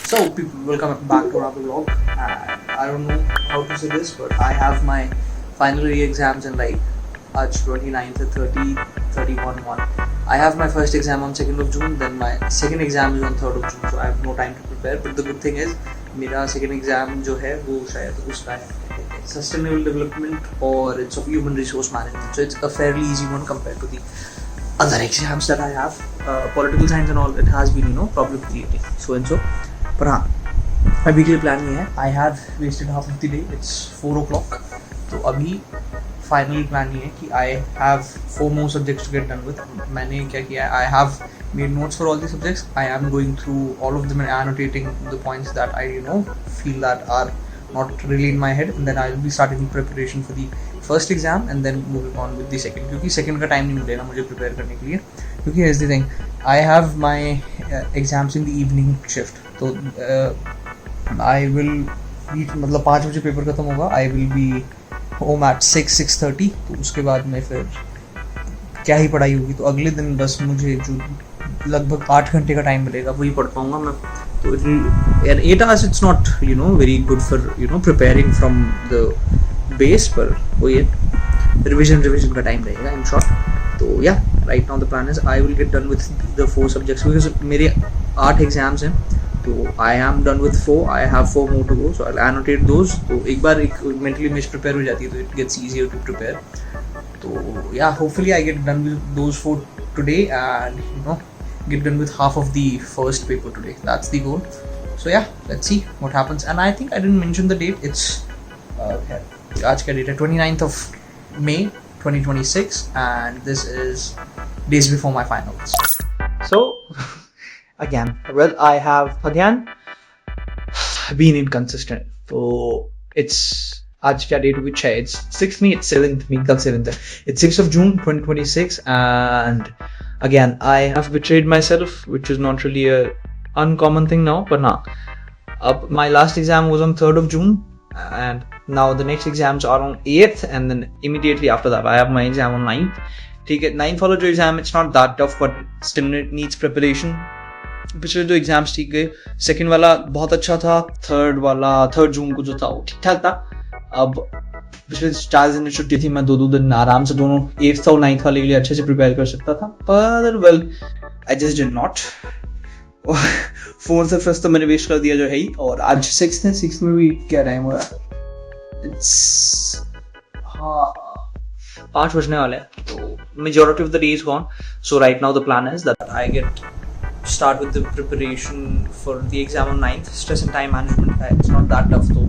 So people, welcome back to another vlog. I don't know how to say this, but I have my final re-exams in like 29th, 30, 31, 1. I have my first exam on 2nd of June, then my second exam is on 3rd of June, so I have no time to prepare. But the good thing is, मेरा second exam जो है वो शायद उसका है sustainable development or it's of human resource management. So it's a fairly easy one compared to the other exams that I have. Political science and all, it has been, problem creating, so and so. पर हाँ, my weekly plan ये है. I have wasted half of the day. It's 4 o'clock. तो अभी final plan ये है कि I have 4 more subjects to get done with. मैंने क्या किया है, I have made notes for all the subjects. I am going through all of them and annotating the points that I feel that are not really in my head, and then I will be starting preparation for the first exam and then moving on with the second, क्योंकि second का time नहीं मिलेगा मुझे prepare करने के लिए, क्योंकि here's the thing, I have my exams in the evening shift, तो I will be मतलब 5 बजे पेपर खत्म होगा, I will be home at 6:30, तो उसके बाद में फिर क्या ही पढ़ाई होगी, तो अगले दिन बस मुझे जो लगभग 8 घंटे का टाइम मिलेगा वही पढ़ पाऊँगा मैं. तो 8 hours it's not very good for preparing from the base, पर वो ये रिविजन का टाइम रहेगा in short. तो yeah, right now the plan is I will get done with the 4 subjects because मेरे 8 exams हैं, तो I am done with 4. I have 4 more to go, so I'll annotate those. तो एक बार mentally image prepare हो जाती है तो it gets easier to prepare. तो yeah, hopefully I get done with those 4 today and get done with half of the first paper today. That's the goal. So yeah, let's see what happens. And I think I didn't mention the date. It's आज का date है 29th of May 2026, and this is days before my finals. So again, well, I have been inconsistent. So it's आज क्या date which है? It's 6th नहीं, it's 7th. mean कल 7th है. It's 6th of June 2026, and again I have betrayed myself, which is not really a uncommon thing now, but now my last exam was on 3rd of June, and now the next exams are on 8th, and then immediately after that I have my exam on 9th. ठीक है, 9th वाला जो exam, it's not that tough, but still it needs preparation. पिछले जो exams ठीक गए, second वाला बहुत अच्छा था, थर्ड जून को जो था वो ठीक ठाक था. अब पिछले 4 दिन की छुट्टी थी, मैं 2 दिन आराम से दोनों 8th और 9th वाले के लिए अच्छे से प्रिपेयर कर सकता था, पर well I just did not. 4th से 5th तो मैंने वेस्ट कर दिया जो है ही, और आज 6th है. 6th में भी क्या टाइम हुआ, हाँ 5 बजने वाले हैं, तो majority of the day is gone. So right now the plan is that I get start with the preparation for the exam on 9th. Stress and time management है, it's not that tough. तो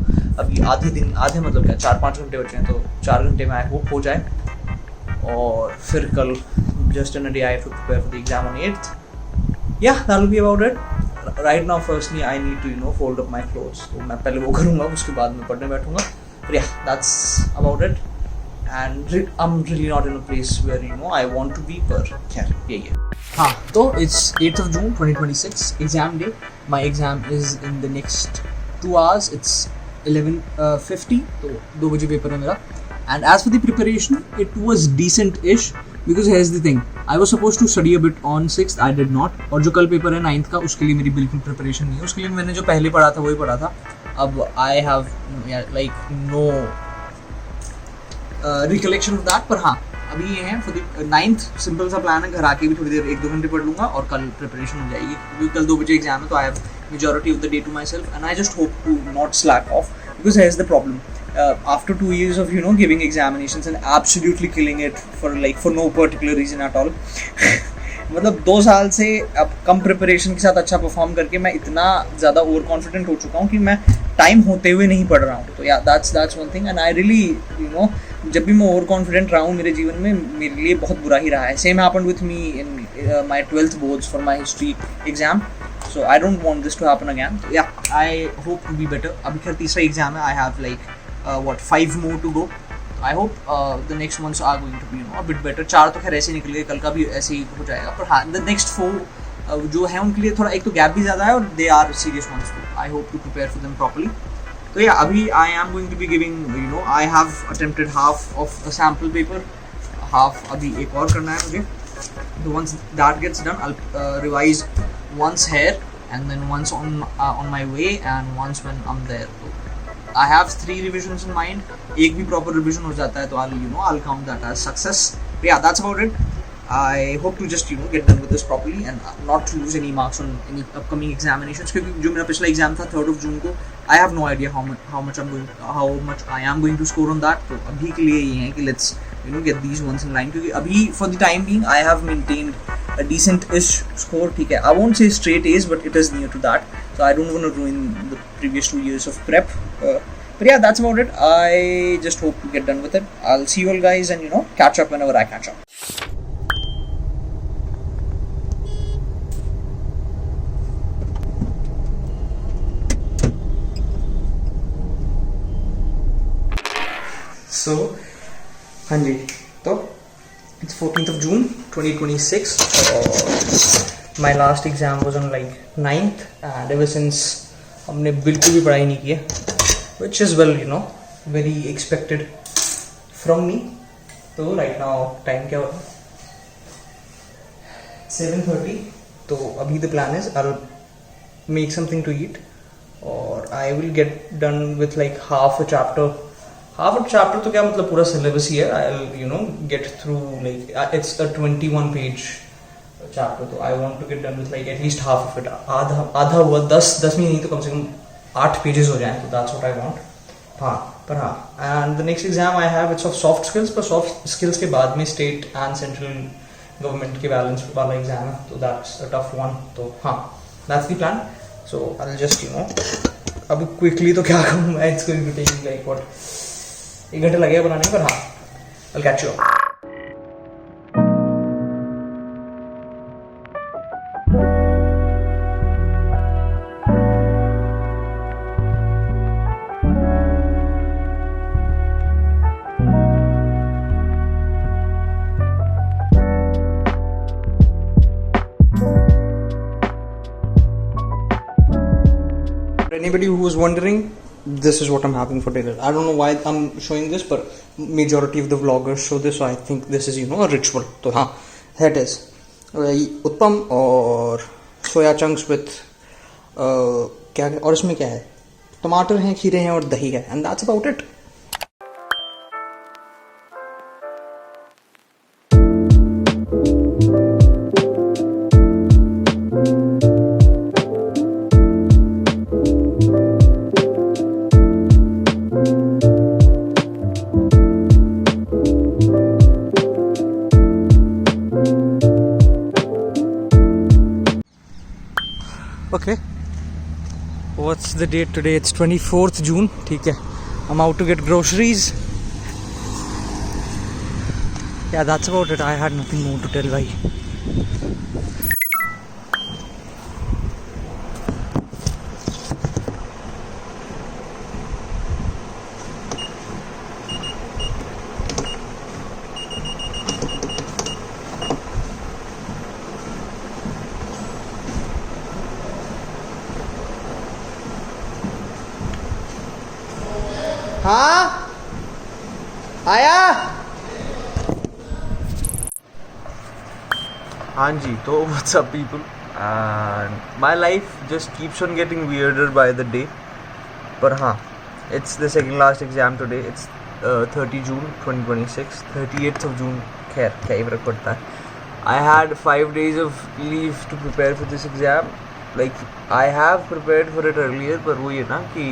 अभी आधे मतलब क्या 4-5 घंटे बचे हैं, तो 4 घंटे में आई होप हो जाए, और फिर कल just in a day I have to prepare for the exam on 8th. Yeah, that will be about it. Right now firstly I need to fold up my clothes, तो मैं पहले वो करूँगा, उसके बाद मैं पढ़ने बैठूँगा. But yeah, that's about it. And I'm really not in a place where I want to be, पर खैर यही है. हाँ, तो it's 8th of June 2026, exam day. My exam is in the next 2 hours. It's 11:50, तो 2 बजे paper है मेरा. And as for the preparation, it was decent-ish, because here's the thing, I was supposed to study a bit on 6th, I did not. और जो कल paper है 9th का, उसके लिए मेरी बिल्कुल प्रिपरेशन नहीं है. उसके लिए मैंने जो पहले पढ़ा था वही पढ़ा था. अब I have like no recollection of that. पर हाँ, अभी ये है फॉर द 9th सिंपल सा प्लान है, घर आके भी थोड़ी देर 1-2 घंटे पढ़ लूँगा और कल प्रिपरेशन हो जाएगी, क्योंकि कल 2 बजे एग्जाम है, तो I have majority of the day to myself, and I just hope to not slack off, because here is the problem. After 2 years of giving examinations and absolutely killing it for no particular reason at all, मतलब 2 साल से अब कम preparation के साथ अच्छा perform करके मैं इतना ज़्यादा ओवर कॉन्फिडेंट हो चुका हूँ कि मैं टाइम होते हुए नहीं पढ़ रहा हूँ. तो या that's one thing, and I really जब भी मैं ओवर कॉन्फिडेंट रहा हूँ मेरे जीवन में, मेरे लिए बहुत बुरा ही रहा है. Same happened with me in my 12th boards for my history exam. So I don't want this to happen again. Yeah I hope to be better. अभी खैर तीसरा एग्जाम है, I have like 5 more to go. I hope the next months are going to be a bit better. 4 तो खैर ऐसे निकल गए, कल का भी ऐसे ही हो जाएगा, पर हाँ the next 4 जो है उनके लिए थोड़ा एक तो गैप भी ज़्यादा है, और they are serious ones too. I hope to prepare for them properly. तो yeah, अभी I am going to be giving I have attempted half of a sample paper, half अभी एक और करना है मुझे. So once that gets done, I'll revise once here and then once on my way and once when I'm there. So I have 3 revisions in mind. एक भी proper revision हो जाता है तो I'll count that as success. But yeah, that's about it. I hope to just get done with this properly and not to lose any marks on any upcoming examinations. क्योंकि जो मेरा पिछला exam था 3rd of June को, I have no idea how much I am going to score on that. तो अभी के लिए ये है कि let's get these ones in line. क्योंकि अभी for the time being I have maintained a decent-ish score. ठीक है, I won't say straight A's, but it is near to that. So I don't want to ruin the previous 2 years of prep. But yeah, that's about it. I just hope to get done with it. I'll see you all guys and catch up whenever I catch up. So, हाँ जी, तो it's 14th of June 2026. My last exam was on like 9th, and ever since हमने बिल्कुल भी पढ़ाई नहीं की है, which is well very expected from me. तो right now time क्या हो रहा है? 7:30. तो अभी the plan is I'll make something to eat, or I will get done with like half a chapter तो क्या मतलब पूरा syllabus ही है. I'll get through like it's a 21 page chapter, तो I want to get done with like at least half of it. आधा हुआ 10 में नहीं तो कम से कम 8 pages हो जाएं, तो that's what I want. and the next exam I have, it's of soft skills, पर soft skills के बाद में state and central government के balance वाला exam है, तो that's a tough one. तो that's the plan. So I'll just अभी quickly तो क्या कहूँ मैं, it's going to take like what 1 घंटा लगेगा बनाने पर. I'll catch you up. Anybody who was wondering, this is what I'm having for dinner. I don't know why I'm showing this, but majority of the vloggers show this, so I think this is a ritual. So here it is. Utpam और soya chunks with क्या और इसमें क्या है, टमाटर हैं, खीरे हैं और दही है, and that's about it. Okay, what's the date today? It's 24th June. ठीक है, I'm out to get groceries. Yeah, that's about it. I had nothing more to tell भाई. हाँ आया. हाँ जी, तो what's up people, and my life just keeps on getting weirder by the day. पर हाँ, it's the second last exam today. It's 30 June 2026, 38th of June. खैर क्या ही फर्क पड़ता है. I had 5 days of leave to prepare for this exam. Like I have prepared for it earlier, पर वो ये ना कि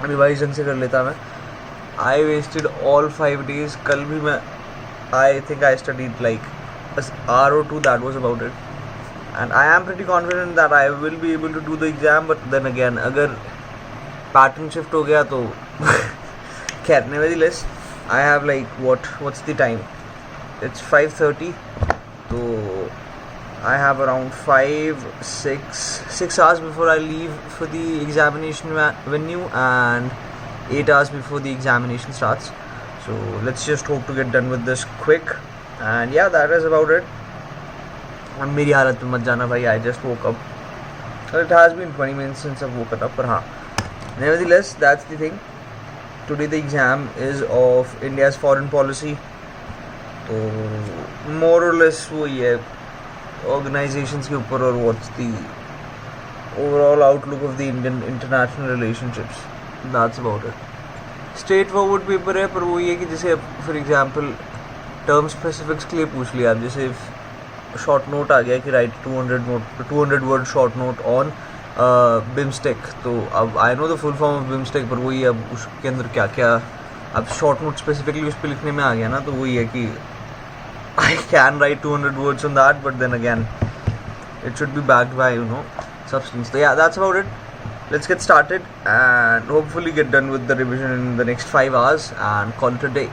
रिवाइज ढंग से कर लेता मैं. I wasted all 5 days. कल भी मैं I think I studied like hour or 2, that was about it. And I am pretty confident that I will be able to do the exam, but then again अगर pattern shift हो गया तो खैर. nevertheless I have like what's the time, it's 5:30, तो I have around 6 hours before I leave for the examination venue and 8 hours before the examination starts. So let's just hope to get done with this quick. And yeah, that is about it. And मेरी हालत पे मत जाना भाई. I just woke up. So it has been 20 minutes since I've woken up. पर हाँ, nevertheless that's the thing. Today the exam is of India's foreign policy. तो more or less वही है organizations के ऊपर और what's the overall outlook of the Indian international relationships. That's about it. Straight forward paper है, पर वो ये कि जैसे फॉर एग्जांपल टर्म स्पेसिफिक्स के लिए पूछ लिया आप, जैसे शॉर्ट नोट आ गया कि right 200 word short note on BIMSTEC, तो अब I know the full form of BIMSTEC, पर वही अब उसके अंदर क्या क्या अब शॉर्ट नोट स्पेसिफिकली उस पर लिखने में आ गया ना, तो वही है कि I can write 200 words on that, but then again it should be backed by substance. So yeah, that's about it. Let's get started and hopefully get done with the revision in the next 5 hours and call it a day.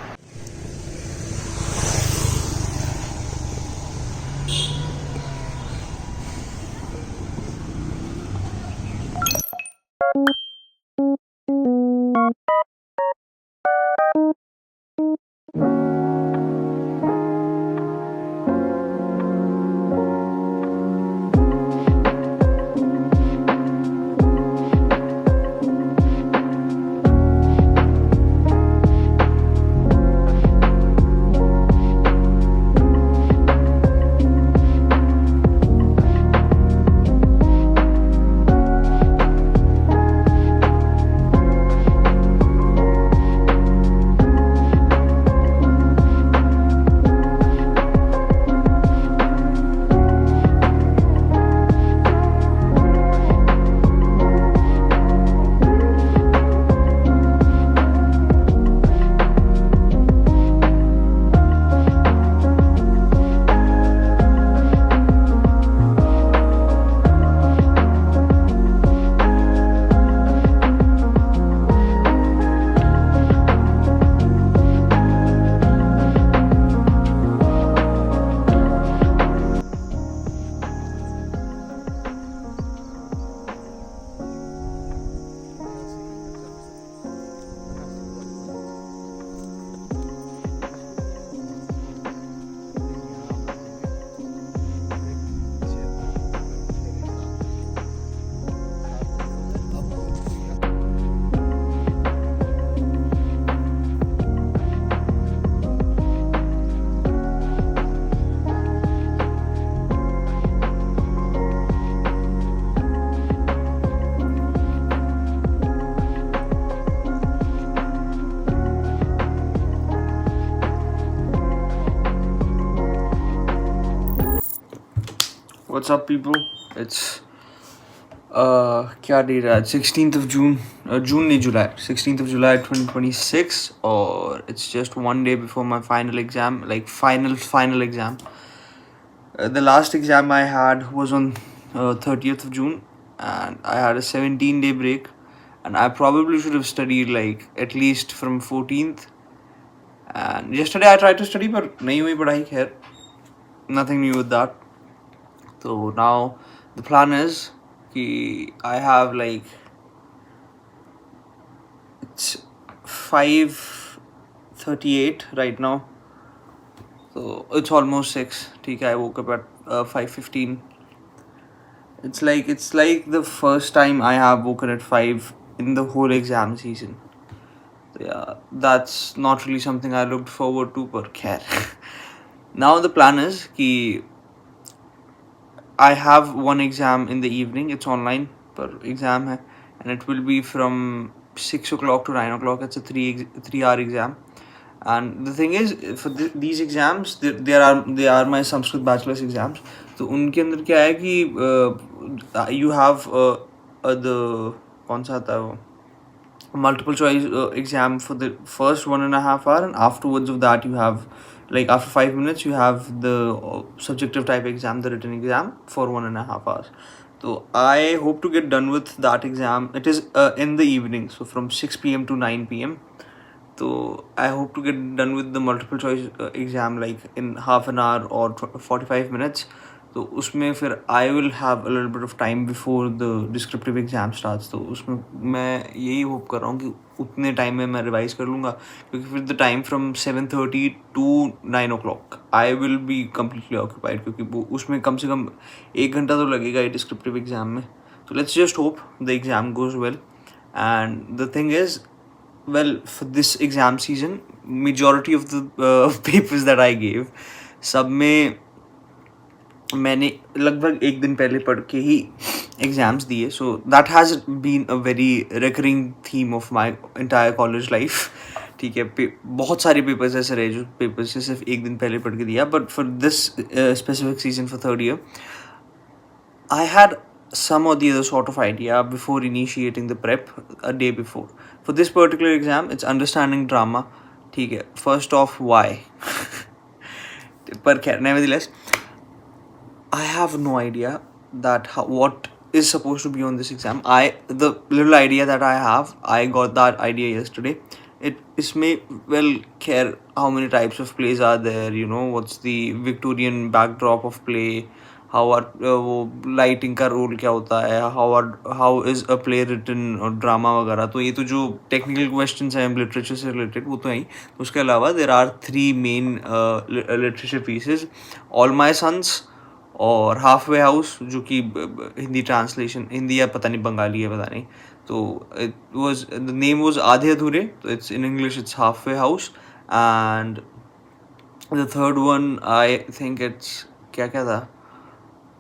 What's up, people? It's क्या date है आज? 16th of June, June नहीं, July, 16th of July 2026, और it's just one day before my final exam, like final exam. The last exam I had was on 30th of June, and I had a 17-day break, and I probably should have studied like at least from 14th. And yesterday I tried to study, but नहीं हुई पढ़ाई, खैर, nothing new with that. So now the plan is कि I have like it's 5:38 right now, so it's almost 6. ठीक है, I woke up at 5:15. It's like the first time I have woken at 5 in the whole exam season. So yeah, that's not really something I looked forward to, but care. Now the plan is कि I have one exam in the evening. It's online per exam hai, and it will be from 6 o'clock to 9 o'clock. It's a 3-hour exam. And the thing is, for these exams, they are my Sanskrit bachelor's exams. तो उनके अंदर क्या है कि you have the कौन सा आता है वो multiple choice exam for the first 1.5 hour, and afterwards of that you have like after 5 minutes you have the subjective type exam, the written exam for 1.5 hours. So I hope to get done with that exam. It is in the evening, so from 6 p.m. to 9 p.m. So I hope to get done with the multiple choice exam like in half an hour or 45 minutes. तो उसमें फिर I will have a little bit of time before the descriptive exam starts. तो उसमें मैं यही hope कर रहा हूँ कि उतने टाइम में मैं रिवाइज कर लूँगा, क्योंकि फिर the time from 7:30 to 9 o'clock I will be completely occupied, क्योंकि वो उसमें कम से कम 1 घंटा तो लगेगा ही डिस्क्रिप्टिव एग्जाम में. तो let's just hope the exam goes well. And the thing is, well, for this exam season, majority of the papers that I gave, सब में मैंने लगभग 1 दिन पहले पढ़ के ही एग्जाम्स दिए. So that has been a very recurring theme of my entire college life. ठीक है, बहुत सारे पेपर्स ऐसे रहे जो पेपर्स से सिर्फ एक दिन पहले पढ़ के दिया. But for this specific season for third year, I had some or the other sort of idea before initiating the prep a day before. For this particular exam, it's understanding drama. ठीक है, first off, why? पर खैर, nevertheless, I have no idea that what is supposed to be on this exam. The little idea that I have, I got that idea yesterday. It may well care how many types of plays are there. You know, what's the Victorian backdrop of play? How are वो lighting का role क्या होता है? How is a play written और drama वगैरह. तो ये तो जो technical questions हैं literature से related वो तो है ही. उसके अलावा there are 3 main literature pieces: All My Sons और हाफ वे हाउस, जो कि हिंदी ट्रांसलेशन, हिंदी या पता नहीं बंगाली है, पता नहीं. तो it was, the name was Aadhe Adhure. तो it's in English it's halfway house. And the third one I think it's क्या क्या था,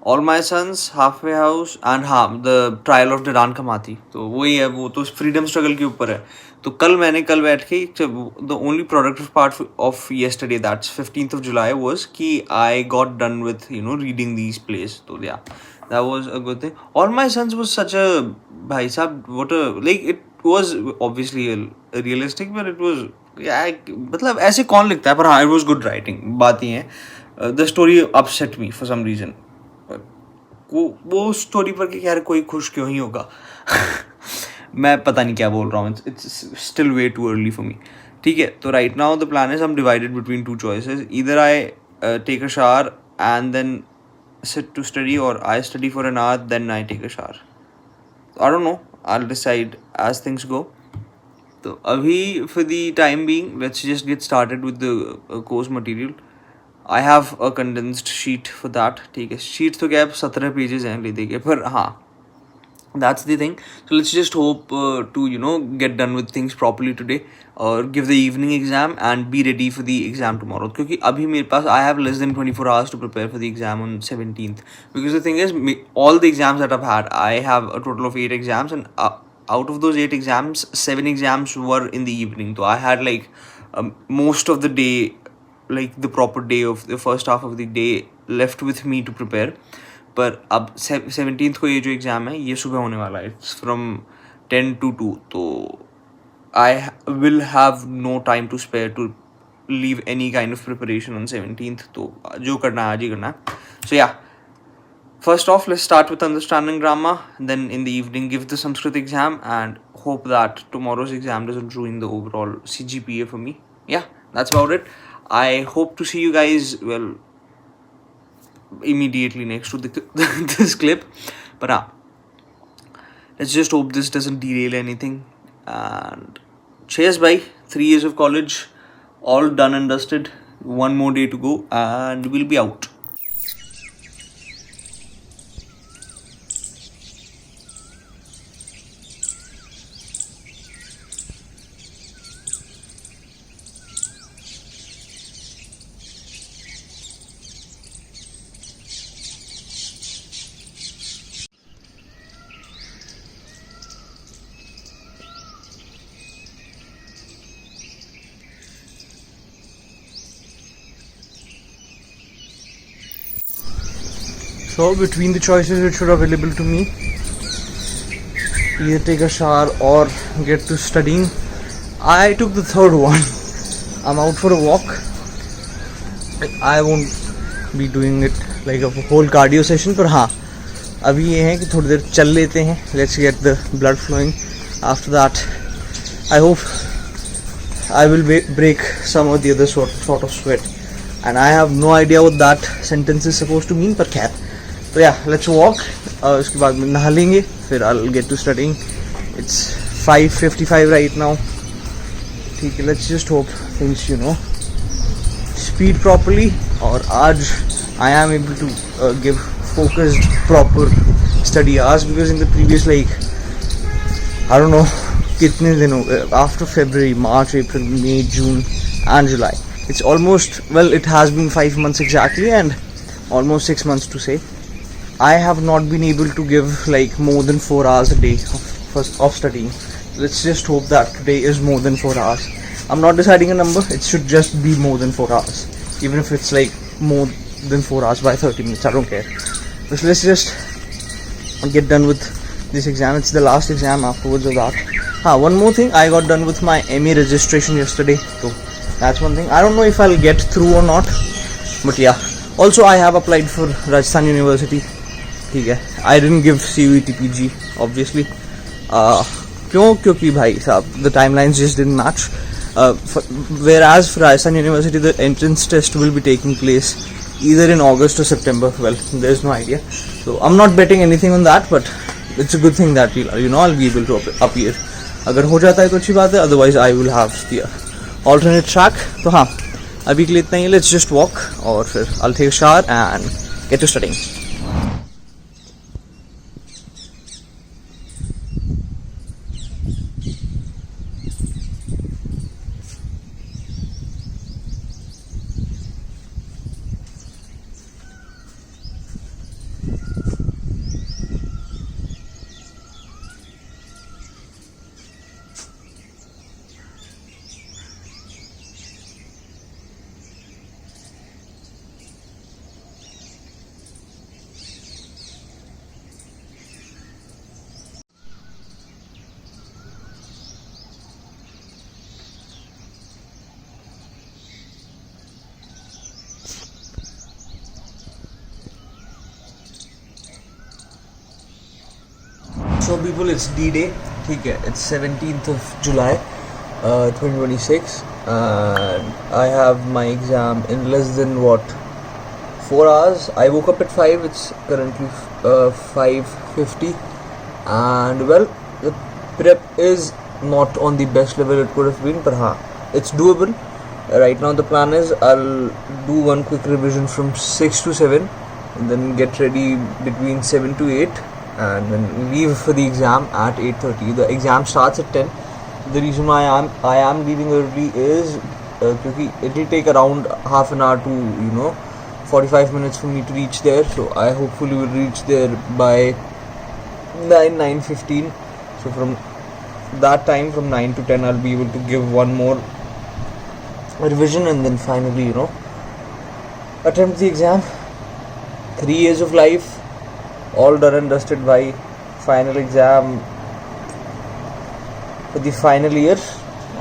all my sons, halfway house and हाँ द ट्रायल ऑफ डरान कमाती. तो वही है, वो तो फ्रीडम स्ट्रगल के ऊपर है. तो कल बैठ के the only productive part of yesterday, that's 15th of July, was कि I got done with reading these place. तो या that was a good thing. All My Sons was such a, bhai sahab, what a, like, it was obviously realistic, but it was, मतलब ऐसे कौन लिखता है, पर हाँ, it was good writing. बात ये है, the story upset me for some reason. वो स्टोरी पर कि यार कोई खुश क्यों ही होगा. मैं पता नहीं क्या बोल रहा हूँ. It's still way too early for me. ठीक है, तो right now the plan is, I am divided between 2 choices. Either I take a shower and then sit to study, or I study for an hour then I take a shower. I don't know, I'll decide as things go. तो अभी for the time being, let's just get started with the course material. I have a condensed sheet for that. ठीक है, sheet तो क्या 17 pages हैं ले देंगे, पर हाँ, that's the thing. So let's just hope to get done with things properly today, or give the evening exam and be ready for the exam tomorrow. क्योंकि अभी मेरे पास, I have less than 24 hours to prepare for the exam on 17th. Because the thing is, all the exams that I've had, I have a total of 8 exams, and out of those 8 exams, 7 exams were in the evening. So I had like most of the day, like the proper day of the first half of the day left with me to prepare. पर अब 17th को ये जो exam है ये सुबह होने वाला है. It's from 10 to 2. तो I will have no time to spare to leave any kind of preparation on 17th. तो जो करना है आज ही करना है. सो या, first off, let's start with understanding grammar. Then in the evening, give the Sanskrit exam, and hope that tomorrow's exam doesn't ruin the overall CGPA for me. Yeah, that's about it. I hope to see you guys, well, immediately next to this clip. But let's just hope this doesn't derail anything. And cheers, bye. 3 years of college, all done and dusted. 1 more day to go, and we'll be out. So between the choices which were available to me, either take a shower or get to studying, I took the third one. I'm out for a walk. I won't be doing it like a whole cardio session, पर हाँ, अभी ये है कि थोड़ी देर चल लेते हैं. Let's get the blood flowing. After that, I hope I will break some of the other sort of sweat. And I have no idea what that sentence is supposed to mean, पर खैर. तो या, let's walk. उसके बाद में नहा लेंगे, फिर I will get to studying. It's 5:55 right now. ठीक है, let's just hope things speed properly. और आज I am able to give focused proper study hours, because in the previous I don't know कितने दिन हो गए, after February, March, April, May, June and July. It's almost, well, it has been 5 months exactly, and almost 6 months to say. I have not been able to give like more than 4 hours a day of studying. Let's just hope that today is more than 4 hours. I'm not deciding a number, it should just be more than 4 hours. Even if it's like more than 4 hours by 30 minutes, I don't care. But let's just get done with this exam. It's the last exam afterwards of that. One more thing, I got done with my MA registration yesterday. So that's one thing. I don't know if I'll get through or not. But yeah. Also I have applied for Rajasthan University. I didn't give CUET PG obviously. Because bhai sahab, the timelines just didn't match. Whereas for Rajasthan University the entrance test will be taking place either in August or September. Well, there's no idea. So I'm not betting anything on that, but it's a good thing that I'll be able to appear. अगर हो जाता है तो अच्छी बात है, otherwise I will have the alternate track. तो हाँ, अभी के लिए इतना ही. Let's just walk और फिर I'll take a shower and get to studying. So people, it's D-Day. It's 17th of July 2026 and I have my exam in less than 4 hours. I woke up at 5. It's currently 5:50 and well, the prep is not on the best level it could have been, but it's doable. Right now the plan is I'll do one quick revision from 6 to 7 and then get ready between 7 to 8 and then leave for the exam at 8:30. The exam starts at 10. The reason why I am leaving early is because it will take around half an hour to 45 minutes for me to reach there. So I hopefully will reach there by 9:15. So from that time, from 9 to 10, I'll be able to give one more revision and then finally attempt the exam. 3 years of life all done and dusted by final exam for the final year,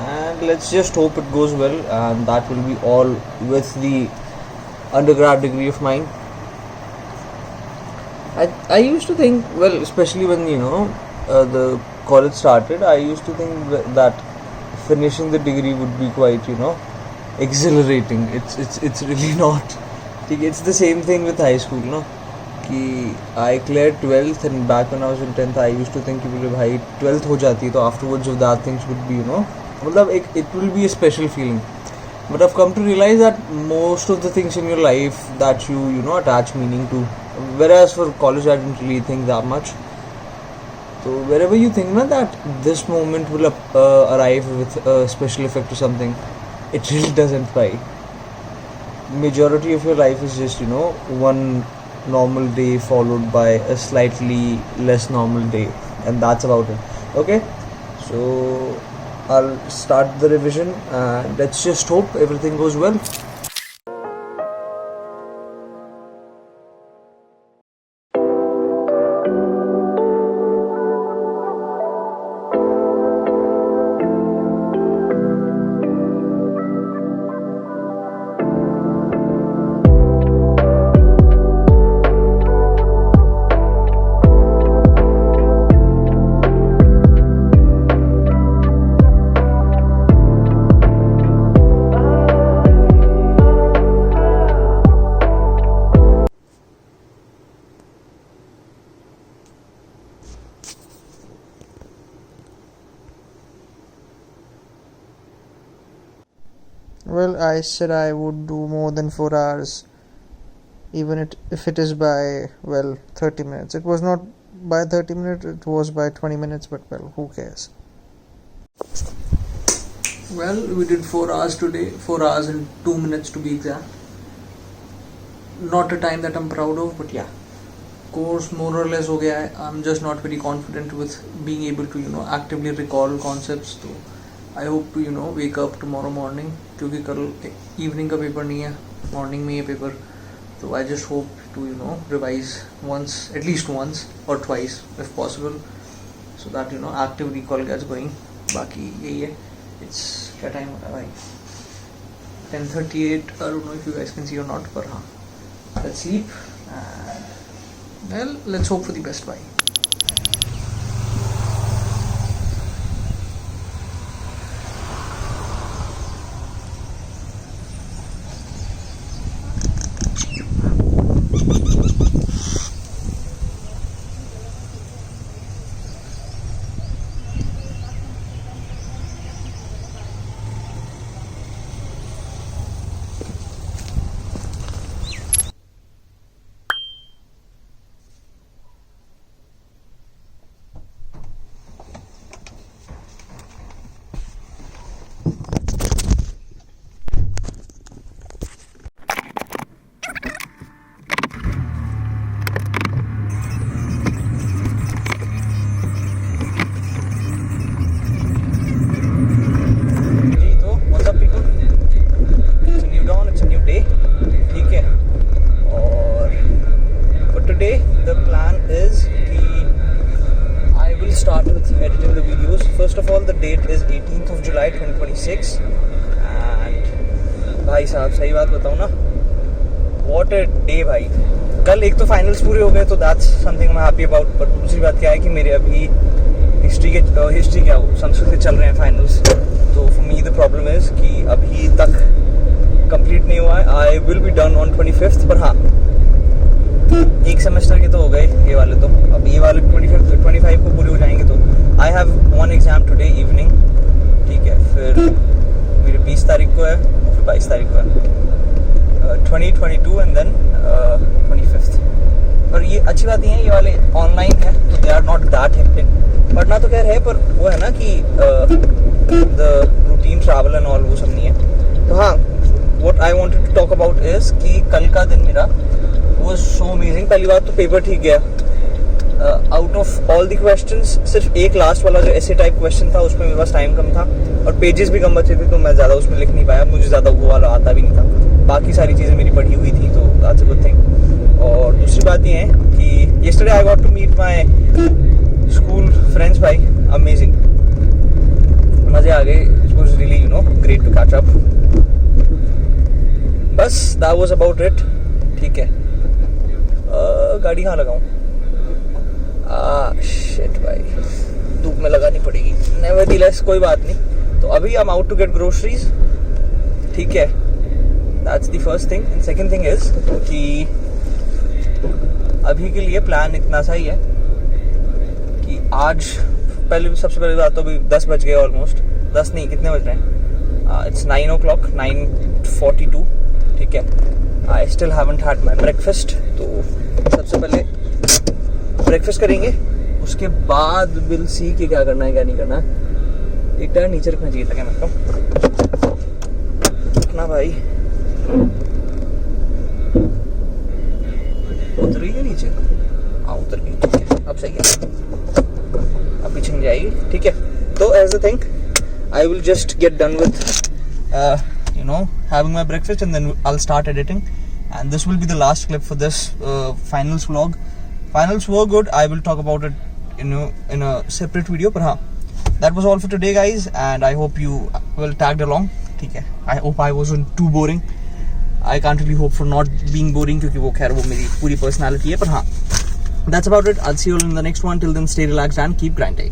and let's just hope it goes well, and that will be all with the undergrad degree of mine. I used to think, well, especially when the college started, I used to think that finishing the degree would be quite exhilarating. It's really not. It's the same thing with high school, I cleared 12th, and back when I was in 10th I used to think कि 12th हो जाती तो afterwards of that things would be it will be a special feeling. But I've come to realize that most of the things in your life that you attach meaning to, whereas for college I didn't really think that much. So wherever you think that this moment will arrive with a special effect or something, it really doesn't. Right? Majority of your life is just one normal day followed by a slightly less normal day, and that's about it. Okay, so I'll start the revision and let's just hope everything goes well. Well, I said I would do more than 4 hours, even if it is by 30 minutes. It was not by 30 minutes, it was by 20 minutes, but who cares? Well, we did 4 hours today, 4 hours and 2 minutes to be exact. Not a time that I'm proud of, but yeah. course more or less हो गया है. I'm just not very confident with being able to actively recall concepts. तो I hope to wake up tomorrow morning, क्योंकि कल evening का paper नहीं है, morning में ये paper. So I just hope to revise once, at least once or twice if possible, so that active recall gets going. बाकी यही है. It's क्या time हो रहा है भाई? 10:38. I don't know if you guys can see or not, but हाँ, let's sleep and well, let's hope for the best. Bye. First of all, the date is 18th of July 2026 and भाई साहब सही बात बताऊँ ना, what a day भाई. कल एक तो फाइनल्स पूरे हो गए तो that's something I'm happy about, but दूसरी बात क्या है कि मेरे अभी हिस्ट्री क्या हो, संस्कृत के चल रहे हैं फाइनल्स. तो for me the problem is कि अभी तक कंप्लीट नहीं हुआ है. I will be done on 25th, पर हाँ एक सेमेस्टर के तो हो गए ये वाले, तो अब ये वाले 25 को पूरे हो जाएंगे. तो I have one exam today evening, ठीक है. फिर मेरे 20 तारीख को है और फिर 22 तारीख को है, 2022 एंड देन 25th. और ये अच्छी बात ये है, ये वाले ऑनलाइन है तो they are not that hectic. पढ़ना तो खैर है, पर वो है ना कि the routine travel and all वो सब नहीं है. तो हाँ, what I wanted to talk about is कि कल का दिन मेरा was so amazing. पहली बात तो पेपर ठीक गया. Out of all the questions सिर्फ एक लास्ट वाला जो ऐसे टाइप क्वेश्चन था उसमें मेरे पास टाइम कम था और पेजेस भी कम बचे थे, तो मैं ज़्यादा उसमें लिख नहीं पाया. मुझे ज़्यादा वो वाला आता भी नहीं था. बाकी सारी चीज़ें मेरी पढ़ी हुई थी, तो दैट्स अ गुड थिंग. और दूसरी बात ये है कि yesterday I got to meet my school friends भाई. अमेजिंग, मज़े आ गए. It was really great to catch up. बस that was about it. ठीक है. गाड़ी कहाँ लगाऊं? शिट भाई, धूप में लगानी पड़ेगी. नेवरदीलेस कोई बात नहीं. तो अभी I am out to get groceries, ठीक है. That's the first thing. And second thing is कि अभी के लिए प्लान इतना सा ही है कि आज सबसे पहले बात तो अभी 10 बज गए ऑलमोस्ट. 10 नहीं, कितने बज रहे हैं? इट्स 9 o'clock, 9:42, ठीक है. I still haven't had my breakfast. तो सबसे पहले ब्रेकफास्ट करेंगे, उसके बाद विल सी कि क्या करना है क्या नहीं करना. एक टायर नीचे रखना चाहिए था क्या मेरे को, रखना भाई. उतर रही है नीचे? हाँ उतर गई, ठीक है. अब सही है, अब पीछे नहीं जाएगी, ठीक है. तो as the thing I will just get done with having my breakfast and then I'll start editing, and this will be the last clip for this finals vlog. Finals were good. I will talk about it in a separate video, but that was all for today guys, and I hope you will tagged along, ठीक है. I hope I wasn't too boring. I can't really hope for not being boring क्योंकि वो खैर वो मेरी पूरी personality है, पर that's about it. I'll see you all in the next one. Till then, stay relaxed and keep grinding.